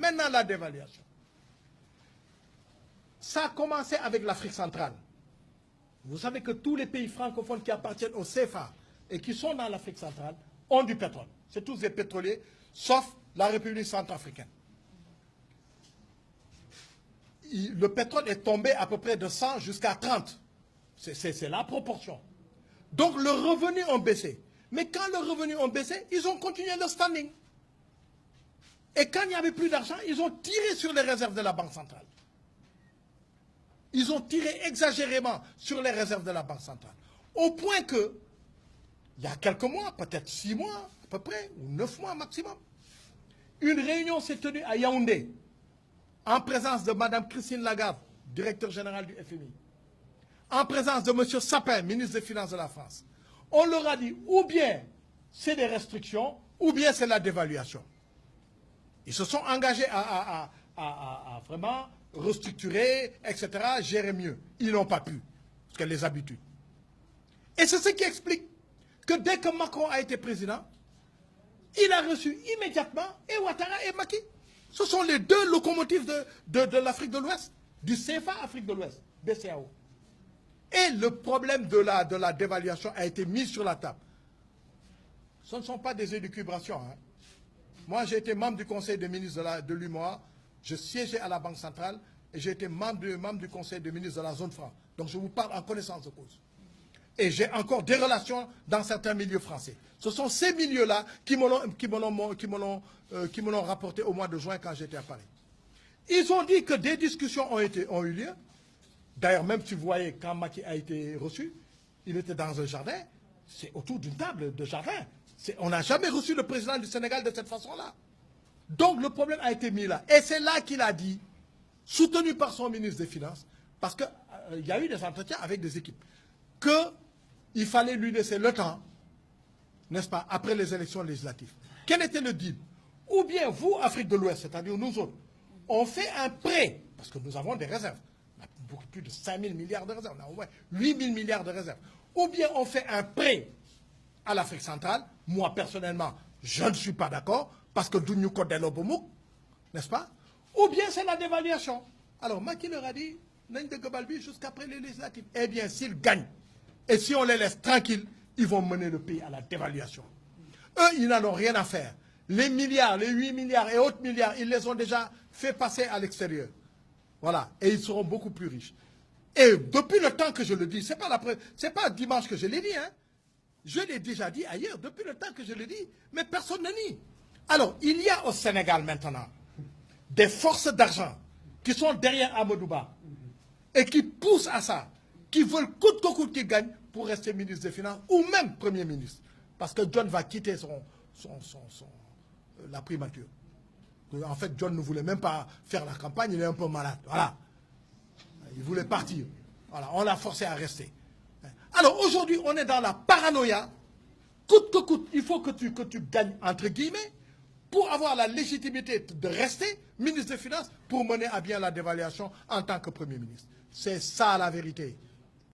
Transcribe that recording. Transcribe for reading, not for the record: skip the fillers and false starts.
Maintenant, la dévaluation. Ça a commencé avec l'Afrique centrale. Vous savez que tous les pays francophones qui appartiennent au CFA et qui sont dans l'Afrique centrale ont du pétrole. C'est tous des pétroliers, sauf la République centrafricaine. Le pétrole est tombé à peu près de 100 jusqu'à 30. C'est la proportion. Donc, le revenu ont baissé. Mais quand le revenu ont baissé, ils ont continué leur standing. Et quand il n'y avait plus d'argent, ils ont tiré sur les réserves de la Banque centrale. Ils ont tiré exagérément sur les réserves de la Banque centrale. Au point que, il y a quelques mois, peut-être 6 mois à peu près, ou 9 mois maximum, une réunion s'est tenue à Yaoundé, en présence de Mme Christine Lagarde, directeur général du FMI, en présence de M. Sapin, ministre des Finances de la France. On leur a dit, ou bien c'est des restrictions, ou bien c'est la dévaluation. Ils se sont engagés à vraiment restructurer, etc., gérer mieux. Ils n'ont pas pu, parce que les habitudes. Et c'est ce qui explique que dès que Macron a été président, il a reçu immédiatement et Ouattara et Macky. Ce sont les deux locomotives de l'Afrique de l'Ouest, du CFA Afrique de l'Ouest, BCAO. Et le problème de la dévaluation a été mis sur la table. Ce ne sont pas des élucubrations. Hein. Moi, j'ai été membre du conseil des ministres de l'UMOA, je siégeais à la Banque centrale et j'ai été membre du conseil des ministres de la zone franc. Donc je vous parle en connaissance de cause. Et j'ai encore des relations dans certains milieux français. Ce sont ces milieux-là qui me l'ont rapporté au mois de juin quand j'étais à Paris. Ils ont dit que des discussions ont eu lieu. D'ailleurs, même si vous voyez, quand Macky a été reçu, il était dans un jardin, c'est autour d'une table de jardin. On n'a jamais reçu le président du Sénégal de cette façon-là. Donc le problème a été mis là. Et c'est là qu'il a dit, soutenu par son ministre des Finances, parce qu'il y a eu des entretiens avec des équipes, qu'il fallait lui laisser le temps, n'est-ce pas, après les élections législatives. Quel était le deal? Ou bien vous, Afrique de l'Ouest, c'est-à-dire nous autres, on fait un prêt, parce que nous avons des réserves. On a beaucoup plus de 5 000 milliards de réserves, on a au moins 8 000 milliards de réserves. Ou bien on fait un prêt à l'Afrique centrale. Moi, personnellement, je ne suis pas d'accord, parce que nous codons l'Obomouk, n'est-ce pas? Ou bien c'est la dévaluation. Alors, Macky leur a dit, n'aille de Gobalbi jusqu'après les législatives. Eh bien, s'ils gagnent, et si on les laisse tranquilles, ils vont mener le pays à la dévaluation. Eux, ils n'en ont rien à faire. Les milliards, les 8 milliards et autres milliards, ils les ont déjà fait passer à l'extérieur. Voilà. Et ils seront beaucoup plus riches. Et depuis le temps que je le dis, c'est pas dimanche que je l'ai dit, hein. Je l'ai déjà dit ailleurs, depuis le temps que je l'ai dit, mais personne ne nie. Alors, il y a au Sénégal maintenant des forces d'argent qui sont derrière Amadouba et qui poussent à ça, qui veulent coûte que coûte qu'ils gagnent pour rester ministre des Finances ou même Premier ministre. Parce que John va quitter la primature. En fait, John ne voulait même pas faire la campagne, il est un peu malade. Voilà. Il voulait partir. Voilà, on l'a forcé à rester. Alors aujourd'hui, on est dans la paranoïa. Coûte que coûte, il faut que tu gagnes, entre guillemets, pour avoir la légitimité de rester ministre des Finances pour mener à bien la dévaluation en tant que Premier ministre. C'est ça la vérité.